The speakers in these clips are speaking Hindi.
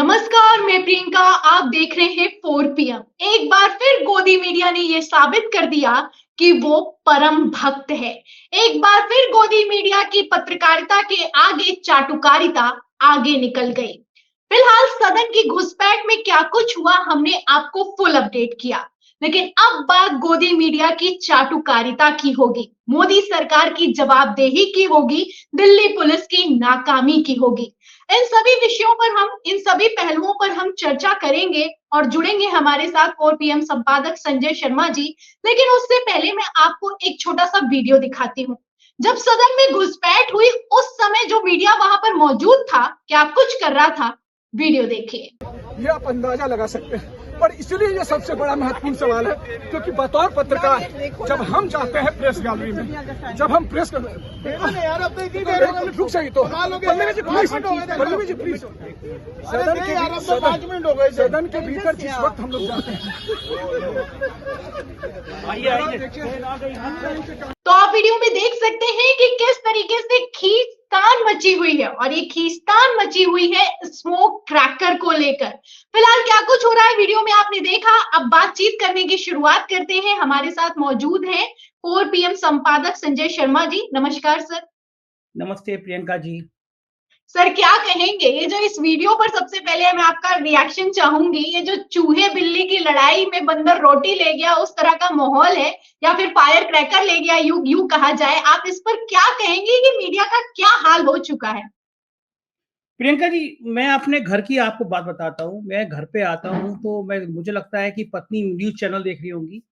नमस्कार, मैं प्रियंका। आप देख रहे हैं 4 PM। एक बार फिर गोदी मीडिया ने ये साबित कर दिया कि वो परम भक्त है। एक बार फिर गोदी मीडिया की पत्रकारिता के आगे चाटुकारिता आगे निकल गई। फिलहाल सदन की घुसपैठ में क्या कुछ हुआ, हमने आपको फुल अपडेट किया। लेकिन अब बात गोदी मीडिया की चाटुकारिता की होगी, मोदी सरकार की जवाबदेही की होगी, दिल्ली पुलिस की नाकामी की होगी। इन सभी विषयों पर इन सभी पहलुओं पर हम चर्चा करेंगे और जुड़ेंगे हमारे साथ 4 PM संपादक संजय शर्मा जी। लेकिन उससे पहले मैं आपको एक छोटा सा वीडियो दिखाती हूँ। जब सदन में घुसपैठ हुई उस समय जो मीडिया वहां पर मौजूद था, क्या कुछ कर रहा था, वीडियो देखिए। ये आप अंदाजा लगा सकते हैं, और इसलिए ये सबसे बड़ा महत्वपूर्ण सवाल है क्योंकि बतौर पत्रकार जब हम जाते हैं प्रेस गैलरी में, जब हम प्रेस रुक जाइए तो पल्लवी जी प्लीज, सदन के भीतर जिस वक्त हम लोग जाते हैं। तो आप वीडियो में देख सकते हैं कि किस तरीके से खींचतान मची हुई है, और ये खींचतान मची हुई है स्मोक क्रैकर को लेकर। फिलहाल क्या कुछ हो रहा है वीडियो में आपने देखा। अब बातचीत करने की शुरुआत करते हैं। हमारे साथ मौजूद हैं 4 PM संपादक संजय शर्मा जी। नमस्कार सर। नमस्ते प्रियंका जी। सर क्या कहेंगे, ये जो इस वीडियो पर सबसे पहले मैं आपका रिएक्शन चाहूंगी, ये जो चूहे बिल्ली की लड़ाई में बंदर रोटी ले गया उस तरह का माहौल है, या फिर फायर क्रैकर ले गया, यूं कहा जाए, आप इस पर क्या कहेंगे कि मीडिया का क्या हाल हो चुका है? प्रियंका जी, मैं अपने घर की आपको बात बताता हूँ। मैं घर पे आता हूँ तो मुझे लगता है कि पत्नी न्यूज चैनल देख रही होंगी,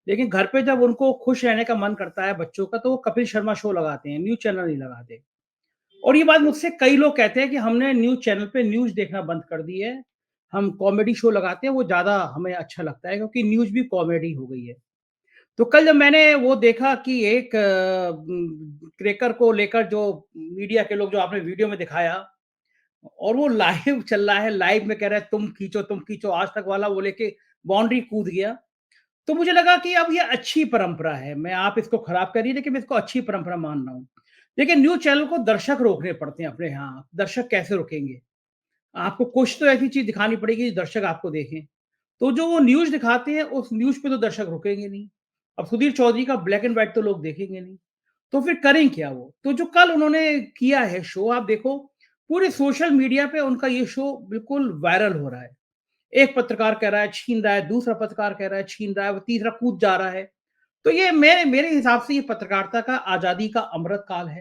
लेकिन घर पे जब उनको खुश रहने का मन करता है बच्चों का, तो वो कपिल शर्मा शो लगाते हैं, न्यूज चैनल नहीं लगाते। और ये बात मुझसे कई लोग कहते हैं कि हमने न्यूज चैनल पे न्यूज देखना बंद कर दी है, हम कॉमेडी शो लगाते हैं, वो ज्यादा हमें अच्छा लगता है क्योंकि न्यूज भी कॉमेडी हो गई है। तो कल जब मैंने वो देखा कि एक क्रैकर को लेकर जो मीडिया के लोग, जो आपने वीडियो में दिखाया, और वो लाइव चल रहा है, लाइव में कह रहा है तुम खींचो, आज तक वाला वो लेके बाउंड्री कूद गया। तो मुझे लगा कि अब ये अच्छी परंपरा है, मैं आप इसको खराब करिए लेकिन मैं इसको अच्छी परंपरा मान रहा हूँ। लेकिन न्यूज चैनल को दर्शक रोकने पड़ते हैं अपने यहाँ, दर्शक कैसे रोकेंगे? आपको कुछ तो ऐसी चीज दिखानी पड़ेगी जो दर्शक आपको देखें। तो जो वो न्यूज दिखाते हैं उस न्यूज पे तो दर्शक रुकेंगे नहीं। अब सुधीर चौधरी का ब्लैक एंड व्हाइट तो लोग देखेंगे नहीं, तो फिर करें क्या वो? तो जो कल उन्होंने किया है शो, आप देखो पूरे सोशल मीडिया पे उनका ये शो बिल्कुल वायरल हो रहा है। एक पत्रकार कह रहा है छीन रहा है, दूसरा पत्रकार कह रहा है छीन रहा है, वो तीसरा कूद जा रहा है। तो ये मेरे मेरे हिसाब से ये पत्रकारिता का आजादी का अमृत काल है,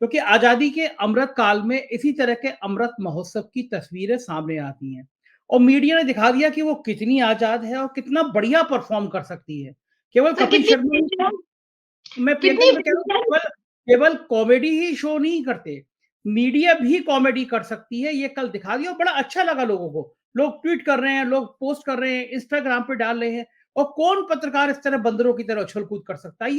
क्योंकि आजादी के अमृत काल में इसी तरह के अमृत महोत्सव की तस्वीरें सामने आती हैं, और मीडिया ने दिखा दिया कि वो कितनी आजाद है और कितना बढ़िया परफॉर्म कर सकती है। केवल तो कपिल शर्मा, मैं प्रियंका जी मैं कह रहा हूँ, केवल केवल कॉमेडी ही शो नहीं करते, मीडिया भी कॉमेडी कर सकती है, ये कल दिखा दिया और बड़ा अच्छा लगा लोगों को। लोग ट्वीट कर रहे हैं, लोग पोस्ट कर रहे हैं, इंस्टाग्राम पे डाल रहे हैं, और कौन पत्रकार इस तरह बंदरों की तरह उछल कूद कर सकता है?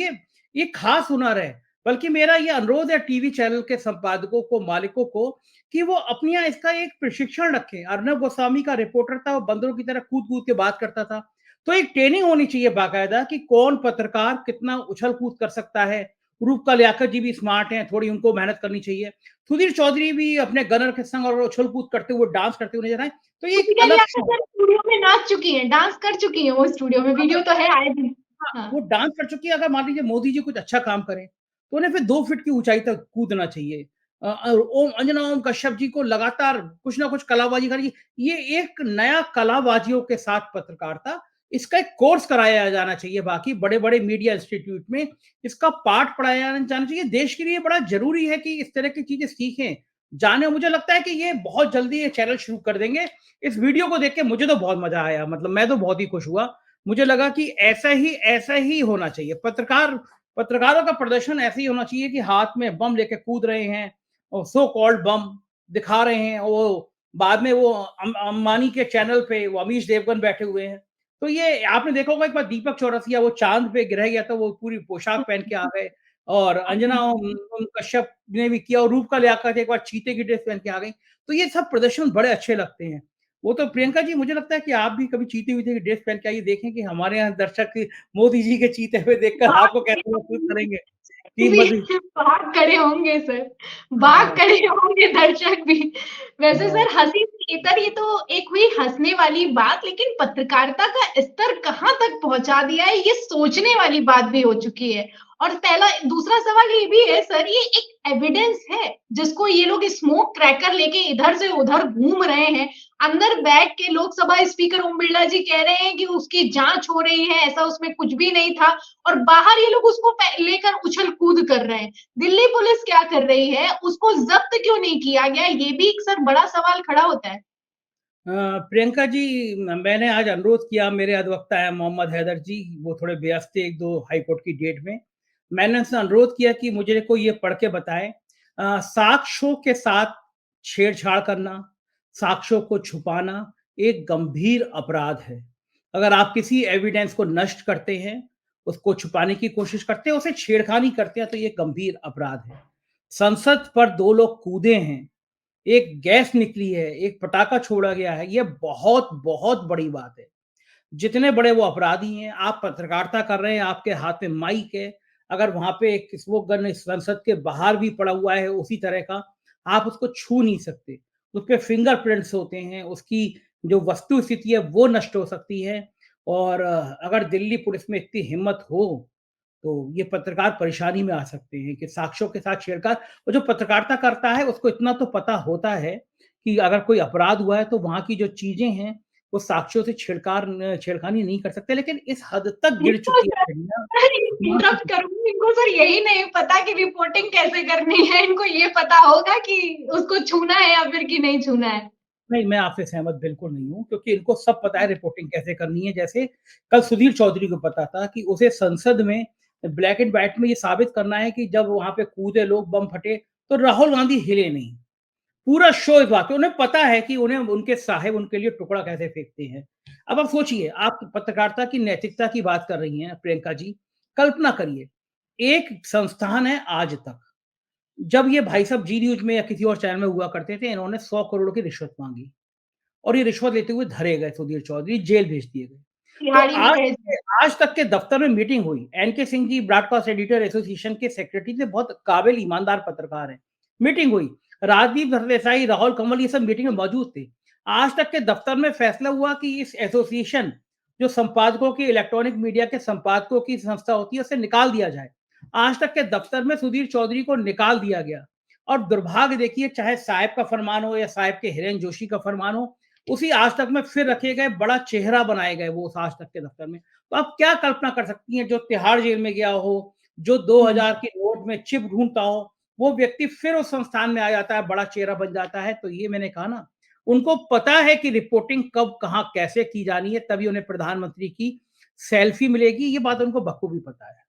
ये खास हुनर है। बल्कि मेरा ये अनुरोध है टीवी चैनल के संपादकों को, मालिकों को, कि वो अपने यहाँ इसका एक प्रशिक्षण रखें। अर्नब गोस्वामी का रिपोर्टर था, वो बंदरों की तरह कूद कूद के बात करता था। तो एक ट्रेनिंग होनी चाहिए बाकायदा कि कौन पत्रकार कितना उछल कूद कर सकता है। रूपका लियाकत जी भी स्मार्ट हैं, थोड़ी उनको मेहनत करनी चाहिए। सुधीर चौधरी भी अपने गनर के संग और उछल कूद करते हुए, डांस करते हुए नजर आए। तो ये एक अलग स्टूडियो में नाच चुकी हैं, डांस कर चुकी हैं, वो स्टूडियो में वीडियो तो है आए दिन। हाँ। वो डांस कर चुकी है। अगर मान लीजिए मोदी जी कुछ अच्छा काम करें तो उन्हें फिर 2 फीट की ऊंचाई तक कूदना चाहिए। ओम अंजना ओम कश्यप जी को लगातार कुछ ना कुछ कलाबाजी करी। ये एक नया कलाबाजियों के साथ पत्रकारिता, इसका एक कोर्स कराया जाना चाहिए। बाकी बड़े बड़े मीडिया इंस्टीट्यूट में इसका पाठ पढ़ाया जाना चाहिए। देश के लिए बड़ा जरूरी है कि इस तरह की चीजें सीखें, जाने। मुझे लगता है कि ये बहुत जल्दी ये चैनल शुरू कर देंगे। इस वीडियो को देख के मुझे तो बहुत मजा आया, मतलब मैं तो बहुत ही खुश हुआ। मुझे लगा कि ऐसा ही होना चाहिए। पत्रकारों का प्रदर्शन ऐसे ही होना चाहिए कि हाथ में बम लेके कूद रहे हैं और सो कॉल्ड बम दिखा रहे हैं। वो बाद में वो अंबानी के चैनल पे वो अमीश देवगन बैठे हुए हैं। तो ये आपने देखा होगा, एक बार दीपक चौरसिया वो चांद पे गिर गया था, वो पूरी पोशाक पहन के आ गए, और अंजना ओम कश्यप ने भी किया, और रूपका लियाकत एक बार चीते की ड्रेस पहन के आ गई। तो ये सब प्रदर्शन बड़े अच्छे लगते हैं। वो तो प्रियंका जी, मुझे लगता है कि आप भी कभी चीते वीते की ड्रेस पहन के आइए, देखें कि हमारे यहाँ दर्शक मोदी जी के चीते हुए देखकर आपको कैसे महसूस करेंगे कि भाग खड़े होंगे सर, भाग खड़े होंगे दर्शक भी। वैसे सर हंसी इधर ये तो एक हुई हंसने वाली बात, लेकिन पत्रकारिता का स्तर कहाँ तक पहुंचा दिया है, ये सोचने वाली बात भी हो चुकी है। और दूसरा सवाल ये भी है सर, ये एक एविडेंस है जिसको ये लोग स्मोक क्रैकर लेके इधर से उधर घूम रहे हैं। अंदर बैठ के लोकसभा स्पीकर ओम बिरला जी कह रहे हैं कि उसकी जांच हो रही है, ऐसा उसमें कुछ भी नहीं था, और बाहर ये लोग उसको लेकर उछल कूद कर रहे हैं। दिल्ली पुलिस क्या कर रही है, उसको जब्त क्यों नहीं किया गया, ये भी एक सर बड़ा सवाल खड़ा होता है। प्रियंका जी, मैंने आज अनुरोध किया, मेरे अधिवक्ता है मोहम्मद हैदर जी, वो थोड़े व्यस्त थे एक दो हाई कोर्ट की डेट में। मैंने उनसे अनुरोध किया कि मुझे कोई ये पढ़ के बताए, साक्ष्यों के साथ छेड़छाड़ करना, साक्ष्यों को छुपाना एक गंभीर अपराध है। अगर आप किसी एविडेंस को नष्ट करते हैं, उसको छुपाने की कोशिश करते हैं, उसे छेड़खानी करते हैं, तो ये गंभीर अपराध है। संसद पर दो लोग कूदे हैं, एक गैस निकली है, एक पटाखा छोड़ा गया है, ये बहुत बहुत बड़ी बात है। जितने बड़े वो अपराधी हैं, आप पत्रकारिता कर रहे हैं, आपके हाथ में माइक है, अगर वहां पे एक स्मोक गन संसद के बाहर भी पड़ा हुआ है उसी तरह का, आप उसको छू नहीं सकते। उस पे फिंगरप्रिंट्स होते हैं, उसकी जो वस्तु स्थिति है वो नष्ट हो सकती है। और अगर दिल्ली पुलिस में इतनी हिम्मत हो तो ये पत्रकार परेशानी में आ सकते हैं कि साक्ष्यों के साथ छेड़छाड़। और जो पत्रकारिता करता है उसको इतना तो पता होता है कि अगर कोई अपराध हुआ है तो वहाँ की जो चीजें हैं वो साक्ष्यों से छेड़खानी नहीं कर सकते, लेकिन इस हद तक गिर इनको चुकी है सर दुनिया। इंटरप्ट करूंगी, इनको सर यही नहीं पता कि रिपोर्टिंग कैसे करनी है, इनको ये पता होगा कि उसको छूना है या फिर कि नहीं छूना है। नहीं, मैं आपसे सहमत बिल्कुल नहीं हूँ, क्योंकि इनको सब पता है रिपोर्टिंग कैसे करनी है। जैसे कल सुधीर चौधरी को पता था कि उसे संसद में ब्लैक एंड व्हाइट में ये साबित करना है कि जब वहां पे कूदे लोग, बम फटे, तो राहुल गांधी हिले नहीं। पूरा शो इस बात पे, उन्हें पता है कि उन्हें उनके साहेब उनके लिए टुकड़ा कैसे फेंकते हैं। अब आप सोचिए, आप पत्रकारिता की नैतिकता की बात कर रही हैं प्रियंका जी। कल्पना करिए, एक संस्थान है आज तक, जब ये भाई साहब जी न्यूज में या किसी और चैनल में हुआ करते थे, इन्होंने 100 करोड़ की रिश्वत मांगी और ये रिश्वत लेते हुए धरे गए, सुधीर चौधरी जेल भेज दिए गए। तो तिहाड़ी में भेज आज तक के दफ्तर में मीटिंग हुई, N K Singh ji broadcast editor association के सेक्रेटरी थे, बहुत काबिल ईमानदार पत्रकार हैं। मीटिंग हुई, राजदीप सरदेसाई, राहुल कंवल, ये सब मीटिंग में मौजूद थे। आज तक के दफ्तर में फैसला हुआ कि इस एसोसिएशन, जो संपादकों की, इलेक्ट्रॉनिक मीडिया के संपादकों की संस्था होती है, उसे निकाल दिया जाए। आज तक के दफ्तर में सुधीर चौधरी को निकाल दिया गया। और दुर्भाग्य देखिए, चाहे साहिब का फरमान हो या साहिब के हिरेन जोशी का फरमान हो, उसी आज तक में फिर रखे गए, बड़ा चेहरा बनाए गए वो उस आज तक के दफ्तर में। तो आप क्या कल्पना कर सकती हैं, जो तिहाड़ जेल में गया हो, जो 2000 की नोट में चिप ढूंढता हो, वो व्यक्ति फिर उस संस्थान में आ जाता है, बड़ा चेहरा बन जाता है। तो ये मैंने कहा ना, उनको पता है कि रिपोर्टिंग कब कहाँ कैसे की जानी है, तभी उन्हें प्रधानमंत्री की सेल्फी मिलेगी, ये बात उनको बखूबी पता है।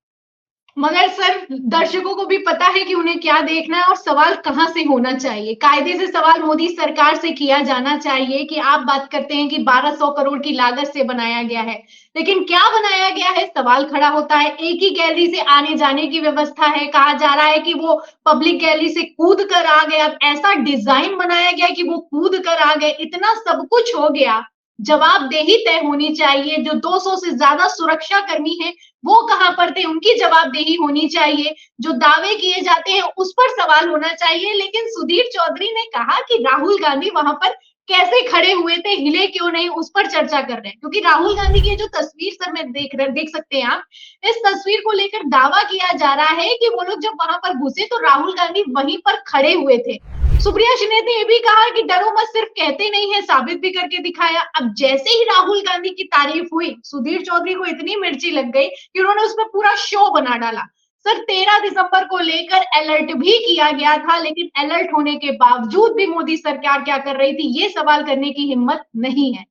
मगर सर दर्शकों को भी पता है कि उन्हें क्या देखना है और सवाल कहां से होना चाहिए। कायदे से सवाल मोदी सरकार से किया जाना चाहिए कि आप बात करते हैं कि 1200 करोड़ की लागत से बनाया गया है, लेकिन क्या बनाया गया है, सवाल खड़ा होता है। एक ही गैलरी से आने जाने की व्यवस्था है, कहा जा रहा है कि वो पब्लिक गैलरी से कूद कर आ गए, अब ऐसा डिजाइन बनाया गया कि वो कूद कर आ गए, इतना सब कुछ हो गया, जवाबदेही तय होनी चाहिए। जो 200 से ज्यादा सुरक्षा कर्मी हैं वो कहां पर थे, उनकी जवाबदेही होनी चाहिए। जो दावे किए जाते हैं उस पर सवाल होना चाहिए। लेकिन सुधीर चौधरी ने कहा कि राहुल गांधी वहां पर कैसे खड़े हुए थे, हिले क्यों नहीं, उस पर चर्चा कर रहे हैं। क्योंकि राहुल गांधी की जो तस्वीर सर में देख सकते हैं आप, इस तस्वीर को लेकर दावा किया जा रहा है कि वो लोग जब वहां पर घुसे तो राहुल गांधी वहीं पर खड़े हुए थे। सुप्रिया शिंदे ने ये भी कहा कि डरो मत, सिर्फ कहते नहीं है, साबित भी करके दिखाया। अब जैसे ही राहुल गांधी की तारीफ हुई, सुधीर चौधरी को इतनी मिर्ची लग गई कि उन्होंने उसमें पूरा शो बना डाला। सर 13 दिसंबर को लेकर अलर्ट भी किया गया था, लेकिन अलर्ट होने के बावजूद भी मोदी सरकार क्या कर रही थी, ये सवाल करने की हिम्मत नहीं है।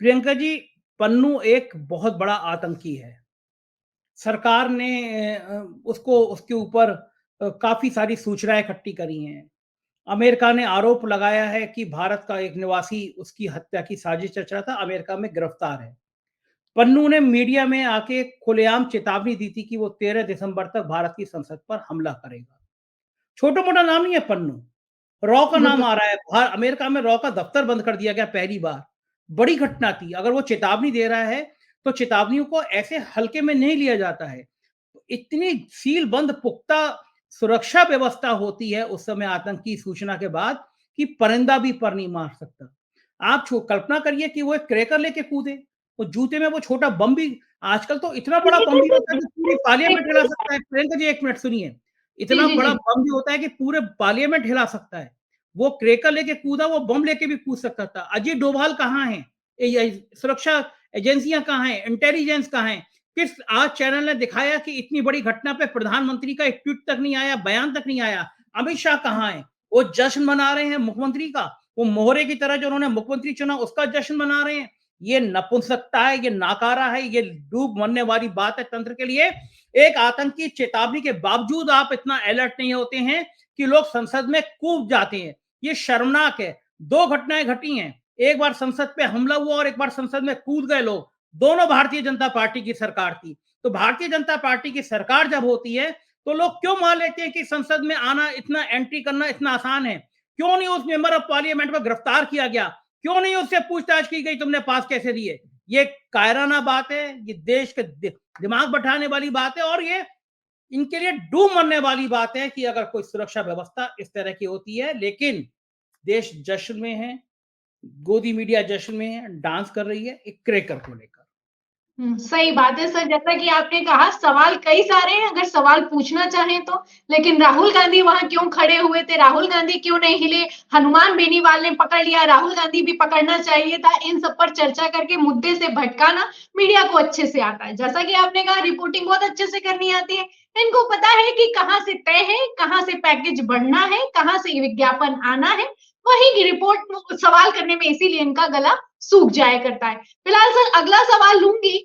प्रियंका जी, पन्नू एक बहुत बड़ा आतंकी है। सरकार ने उसको उसके ऊपर काफी सारी सूचनाएं इकट्ठी करी हैं। अमेरिका ने आरोप लगाया है कि भारत का एक निवासी उसकी हत्या की साजिश रच रहा था, अमेरिका में गिरफ्तार है। पन्नू ने मीडिया में आके खुलेआम चेतावनी दी थी कि वो 13 दिसंबर तक भारत की संसद पर हमला करेगा। छोटा मोटा नाम नहीं है पन्नू, रॉ का नाम आ रहा है। अमेरिका में रॉ का दफ्तर बंद कर दिया गया पहली बार, बड़ी घटना थी। अगर वो चेतावनी दे रहा है तो चेतावनियों को ऐसे हल्के में नहीं लिया जाता है। इतनी सील बंद पुख्ता सुरक्षा व्यवस्था होती है उस समय आतंकी सूचना के बाद कि परिंदा भी पर नहीं मार सकता। आप कल्पना करिए कि वो एक क्रैकर लेके कूदे, वो जूते में वो छोटा बम भी, आजकल तो इतना बड़ा बम भी होता है कि पूरी पार्लियामेंट हिला सकता है। प्रियंका जी एक मिनट सुनिए, जी इतना जी बड़ा जी बम भी होता है कि पूरे पार्लियामेंट हिला सकता है। वो क्रैकर लेके कूदा, वो बम लेके भी कूद सकता था। अजय डोभाल कहाँ है? सुरक्षा एजेंसियां कहाँ हैं? इंटेलिजेंस कहाँ है? किस आज चैनल ने दिखाया कि इतनी बड़ी घटना पे प्रधानमंत्री का एक ट्वीट तक नहीं आया, बयान तक नहीं आया। अमित शाह कहाँ है? वो जश्न मना रहे हैं मुख्यमंत्री का, वो मोहरे की तरह जो उन्होंने मुख्यमंत्री चुना उसका जश्न मना रहे हैं। ये नपुंसकता है, ये नाकारा है, ये डूब मरने वाली बात है तंत्र के लिए। एक आतंकी चेतावनी के बावजूद आप इतना अलर्ट नहीं होते हैं कि लोग संसद में कूद जाते हैं। ये शर्मनाक है। दो घटनाएं घटी हैं, एक बार संसद पे हमला हुआ और एक बार संसद में कूद गए लोग। दोनों भारतीय जनता पार्टी की सरकार थी। तो भारतीय जनता पार्टी की सरकार जब होती है तो लोग क्यों मान लेते हैं कि संसद में आना, इतना एंट्री करना इतना आसान है? क्यों नहीं उस मेंबर ऑफ पार्लियामेंट को गिरफ्तार किया गया? क्यों नहीं उससे पूछताछ की गई, तुमने पास कैसे दिए? ये कायराना बात है, ये देश के दिमाग बैठाने वाली बात है, और ये इनके लिए डूब मरने वाली बात है कि अगर कोई सुरक्षा व्यवस्था इस तरह की होती है। लेकिन देश जश्न में है, गोदी मीडिया जश्न में है, डांस कर रही है एक क्रैकर को लेकर। सही बात है सर। जैसा कि आपने कहा, सवाल कई सारे हैं अगर सवाल पूछना चाहें तो, लेकिन राहुल गांधी वहां क्यों खड़े हुए थे, राहुल गांधी क्यों नहीं हिले? हनुमान बेनीवाल ने पकड़ लिया, राहुल गांधी भी पकड़ना चाहिए था। इन सब पर चर्चा करके मुद्दे से भटकाना मीडिया को अच्छे से आता है। जैसा कि आपने कहा, रिपोर्टिंग बहुत अच्छे से करनी आती है। इनको पता है कि कहाँ से तय है, कहाँ से पैकेज बढ़ना है, कहाँ से विज्ञापन आना है, वही की रिपोर्ट सवाल करने में इसीलिए इनका गला सूख जाया करता है। फिलहाल सर अगला सवाल लूंगी।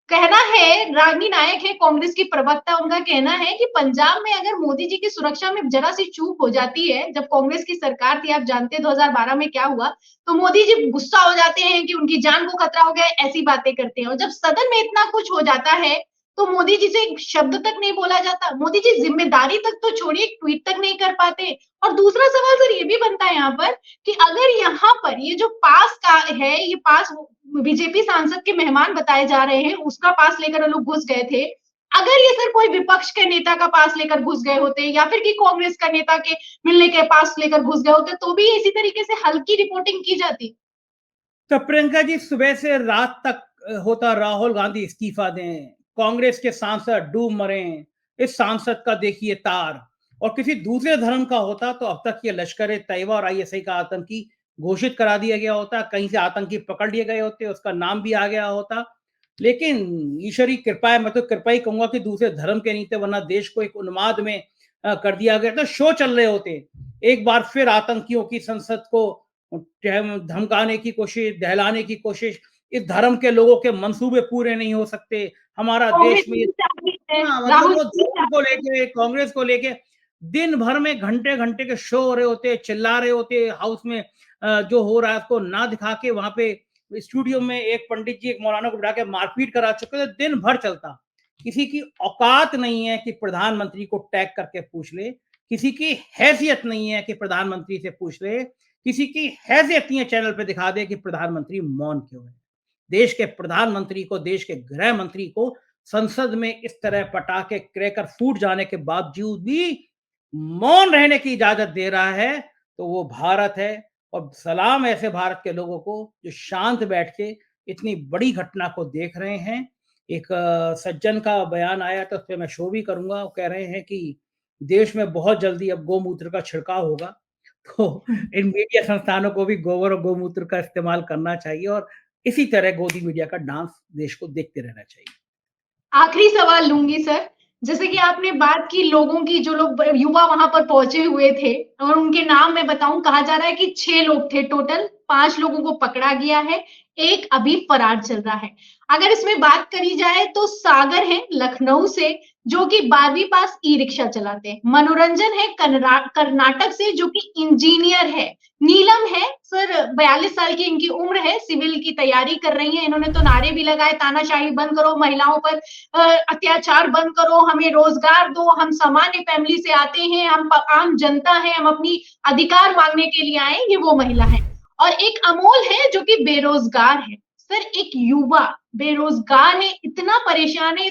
कहना है, रागिनी नायक है कांग्रेस की प्रवक्ता, उनका कहना है कि पंजाब में अगर मोदी जी की सुरक्षा में जरा सी चूक हो जाती है, जब कांग्रेस की सरकार थी, आप जानते हैं 2012 में क्या हुआ, तो मोदी जी गुस्सा हो जाते हैं कि उनकी जान को खतरा हो गया, ऐसी बातें करते हैं। और जब सदन में इतना कुछ हो जाता है तो मोदी जी से एक शब्द तक नहीं बोला जाता। मोदी जी जिम्मेदारी तक तो छोड़िए, एक ट्वीट तक नहीं कर पाते। और दूसरा सवाल सर ये भी बनता है यहाँ पर कि अगर यहाँ पर ये जो पास का है, ये पास बीजेपी सांसद के मेहमान बताए जा रहे हैं, उसका पास लेकर वो लोग घुस गए थे। अगर ये सर कोई विपक्ष के नेता का पास लेकर घुस गए होते, या फिर कि कांग्रेस का नेता के मिलने के पास लेकर घुस गए होते, तो भी इसी तरीके से हल्की रिपोर्टिंग की जाती। तो प्रियंका जी, सुबह से रात तक होता राहुल गांधी इस्तीफा दें, कांग्रेस के सांसद डूब मरे, इस सांसद का देखिए तार। और किसी दूसरे धर्म का होता तो अब तक ये लश्कर तैयबा और आईएसआई का आतंकी घोषित करा दिया गया होता, कहीं से आतंकी पकड़ लिए गए होते, उसका नाम भी आ गया होता। लेकिन ईश्वरी कृपा है, मैं तो कृपा ही कहूंगा कि दूसरे धर्म के नहीं थे, वरना देश को एक उन्माद में कर दिया गया था। शो चल रहे होते, एक बार फिर आतंकियों की संसद को धमकाने की कोशिश, दहलाने की कोशिश। इस धर्म के लोगों के मंसूबे पूरे नहीं हो सकते हमारा देश में। हाँ, मतलब वो धर्म को लेके, कांग्रेस को लेके दिन भर में घंटे घंटे के शो हो रहे होते, चिल्ला रहे होते, हाउस में जो हो रहा है उसको ना दिखा के वहां पे स्टूडियो में एक पंडित जी एक मौलाना को बिठा के मारपीट करा चुके थे। दिन भर चलता। किसी की औकात नहीं है कि प्रधानमंत्री को टैग करके पूछ ले, किसी की हैसियत नहीं है कि प्रधानमंत्री से पूछ ले, किसी की हैसियत नहीं है चैनल पे दिखा दे कि प्रधानमंत्री मौन क्यों है। देश के प्रधानमंत्री को, देश के गृह मंत्री को संसद में इस तरह पटाखे क्रैकर फूट जाने के बावजूद भी मौन रहने की इजाजत दे रहा है, तो वो भारत है। और सलाम ऐसे भारत के लोगों को जो शांत बैठ के इतनी बड़ी घटना को देख रहे हैं। एक सज्जन का बयान आया था, उस पर मैं शो भी करूंगा। वो कह रहे हैं कि देश में बहुत जल्दी अब गोमूत्र का छिड़काव होगा, तो इन मीडिया संस्थानों को भी गोबर और गोमूत्र का इस्तेमाल करना चाहिए, और इसी तरह गोदी मीडिया का डांस देश को देखते रहना चाहिए। आखिरी सवाल लूंगी सर। जैसे कि आपने बात की लोगों की, जो लोग युवा वहां पर पहुंचे हुए थे, और उनके नाम मैं बताऊं, कहा जा रहा है कि 6 लोग थे टोटल, 5 लोगों को पकड़ा गया है, एक अभी फरार चल रहा है। अगर इसमें बात करी जाए तो सागर है लखनऊ से, जो कि 12वीं पास ई रिक्शा चलाते हैं। मनोरंजन है कर्नाटक से, जो कि इंजीनियर है। नीलम है सर, 42 साल की इनकी उम्र है, सिविल की तैयारी कर रही है। इन्होंने तो नारे भी लगाए, तानाशाही बंद करो, महिलाओं पर अत्याचार बंद करो, हमें रोजगार दो, हम सामान्य फैमिली से आते हैं, हम आम जनता है, हम अपनी अधिकार मांगने के लिए आए, ये वो महिला है। और एक अमोल है जो कि बेरोजगार है। सर एक युवा बेरोजगार है, इतना परेशान है,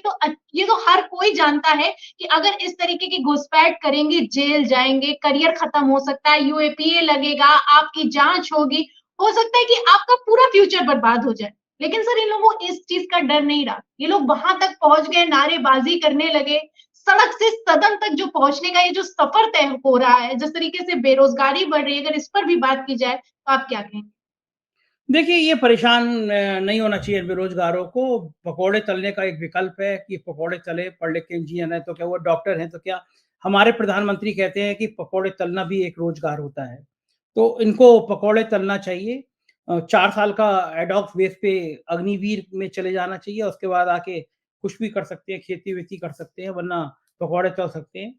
ये तो हर कोई जानता है कि अगर इस तरीके की घुसपैठ करेंगे जेल जाएंगे, करियर खत्म हो सकता है, यूएपीए लगेगा, आपकी जांच होगी, हो सकता है कि आपका पूरा फ्यूचर बर्बाद हो जाए। लेकिन सर इन लोगों को इस चीज का डर नहीं रहा, ये लोग वहां तक पहुंच गए, नारेबाजी करने लगे, सड़क से सदन तक जो पहुंचने का ये जो सफर तय हो रहा है, जिस तरीके से बेरोजगारी बढ़ रही है, अगर इस पर भी बात की जाए तो आप क्या कहेंगे? देखिए, ये परेशान नहीं होना चाहिए बेरोज़गारों को। पकौड़े तलने का एक विकल्प है कि पकौड़े तले, पढ़ लिख के इंजीनियर हैं तो क्या हुआ, डॉक्टर हैं तो क्या। हमारे प्रधानमंत्री कहते हैं कि पकौड़े तलना भी एक रोज़गार होता है। तो इनको पकौड़े तलना चाहिए। 4 साल का एड हॉक बेस पे अग्निवीर में चले जाना चाहिए, उसके बाद आके कुछ भी कर सकते हैं, खेती-वेती कर सकते हैं, वरना पकौड़े तल सकते हैं।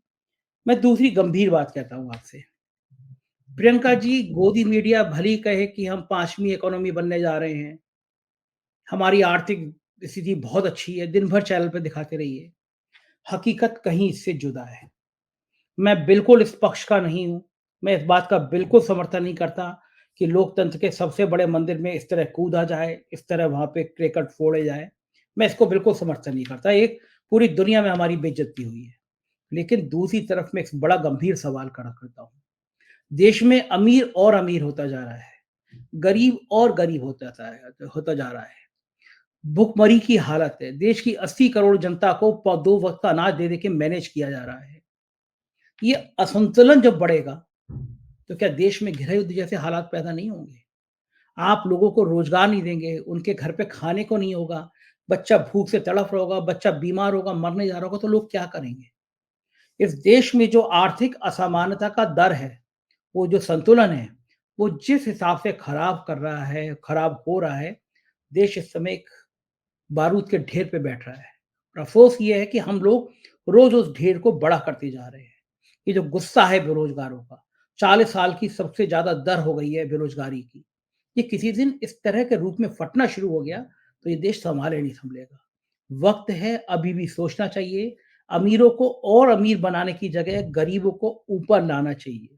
मैं दूसरी गंभीर बात कहता हूँ आपसे। प्रियंका जी, गोदी मीडिया भले ही कहे कि हम 5वीं इकोनॉमी बनने जा रहे हैं, हमारी आर्थिक स्थिति बहुत अच्छी है, दिन भर चैनल पे दिखाते रहिए। हकीकत कहीं इससे जुदा है। मैं बिल्कुल इस पक्ष का नहीं हूँ, मैं इस बात का बिल्कुल समर्थन नहीं करता कि लोकतंत्र के सबसे बड़े मंदिर में इस तरह कूदा जाए, इस तरह वहाँ पे क्रेकट फोड़े जाए। मैं इसको बिल्कुल समर्थन नहीं करता। एक पूरी दुनिया में हमारी बेइज्जती हुई है। लेकिन दूसरी तरफ मैं एक बड़ा गंभीर सवाल खड़ा करता हूँ। देश में अमीर और अमीर होता जा रहा है, गरीब और गरीब होता जा रहा है। भुखमरी की हालत है, देश की 80 करोड़ जनता को 2 वक़्त का अनाज दे के मैनेज किया जा रहा है। ये असंतुलन जब बढ़ेगा, तो क्या देश में गृह युद्ध जैसे हालात पैदा नहीं होंगे? आप लोगों को रोज़गार नहीं देंगे, उनके घर पे खाने को नहीं होगा, बच्चा भूख से तड़फ रहा होगा, बच्चा बीमार होगा, मरने जा रहा होगा, तो लोग क्या करेंगे? इस देश में जो आर्थिक असमानता का दर है, वो जो संतुलन है, वो जिस हिसाब से खराब हो रहा है, देश इस समय एक बारूद के ढेर पे बैठ रहा है। और अफ़सोस ये है कि हम लोग रोज़ उस ढेर को बड़ा करते जा रहे हैं। ये जो गुस्सा है बेरोज़गारों का, 40 साल की सबसे ज़्यादा दर हो गई है बेरोज़गारी की। ये किसी दिन इस तरह के रूप में फटना शुरू हो गया, तो ये देश सँभाले नहीं सँभलेगा। वक़्त है, अभी भी सोचना चाहिए। अमीरों को और अमीर बनाने की जगह गरीबों को ऊपर लाना चाहिए।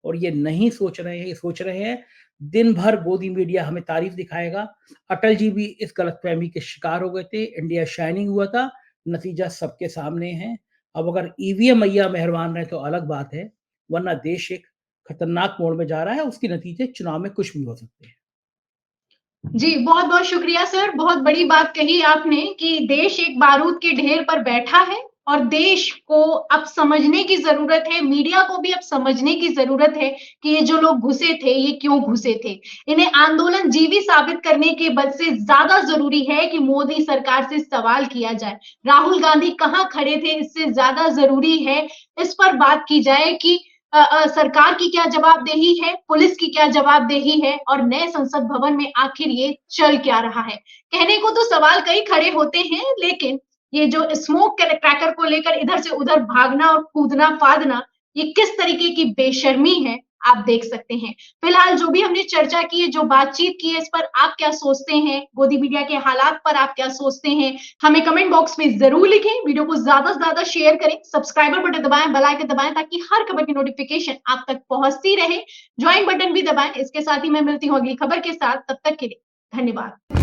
और ये नहीं सोच रहे हैं, ये सोच रहे हैं दिन भर गोदी मीडिया हमें तारीफ दिखाएगा। अटल जी भी इस गलतफ़हमी के शिकार हो गए थे, इंडिया शाइनिंग हुआ था, नतीजा सबके सामने है। अब अगर ईवीएम मैया मेहरबान रहे तो अलग बात है, वरना देश एक खतरनाक मोड़ में जा रहा है, उसके नतीजे चुनाव में कुछ भी हो सकते हैं। जी, बहुत-बहुत शुक्रिया सर। बहुत बड़ी बात कही आपने कि देश एक बारूद के ढेर पर बैठा है और देश को अब समझने की ज़रूरत है, मीडिया को भी अब समझने की ज़रूरत है कि ये जो लोग घुसे थे, ये क्यों घुसे थे। इन्हें आंदोलन जीवी साबित करने के बद से ज़्यादा ज़रूरी है कि मोदी सरकार से सवाल किया जाए। राहुल गांधी कहाँ खड़े थे, इससे ज़्यादा ज़रूरी है इस पर बात की जाए कि सरकार की क्या जवाबदेही है, पुलिस की क्या जवाबदेही है और नए संसद भवन में आखिर ये चल क्या रहा है। कहने को तो सवाल कई खड़े होते हैं, लेकिन ये जो स्मोक क्रैकर को लेकर इधर से उधर भागना और कूदना-फादना, ये किस तरीके की बेशर्मी है, आप देख सकते हैं। फिलहाल जो भी हमने चर्चा की है, जो बातचीत की है, इस पर आप क्या सोचते हैं? गोदी मीडिया के हालात पर आप क्या सोचते हैं? हमें कमेंट बॉक्स में ज़रूर लिखें, वीडियो को ज़्यादा से ज़्यादा शेयर करें, सब्सक्राइबर बटन दबाएँ, बेल आइकन दबाएँ ताकि हर खबर की नोटिफ़िकेशन आप तक पहुँचती रहे। जॉइन बटन भी दबाएँ। इसके साथ ही मैं मिलती हूँ अगली खबर के साथ, तब तक के लिए धन्यवाद।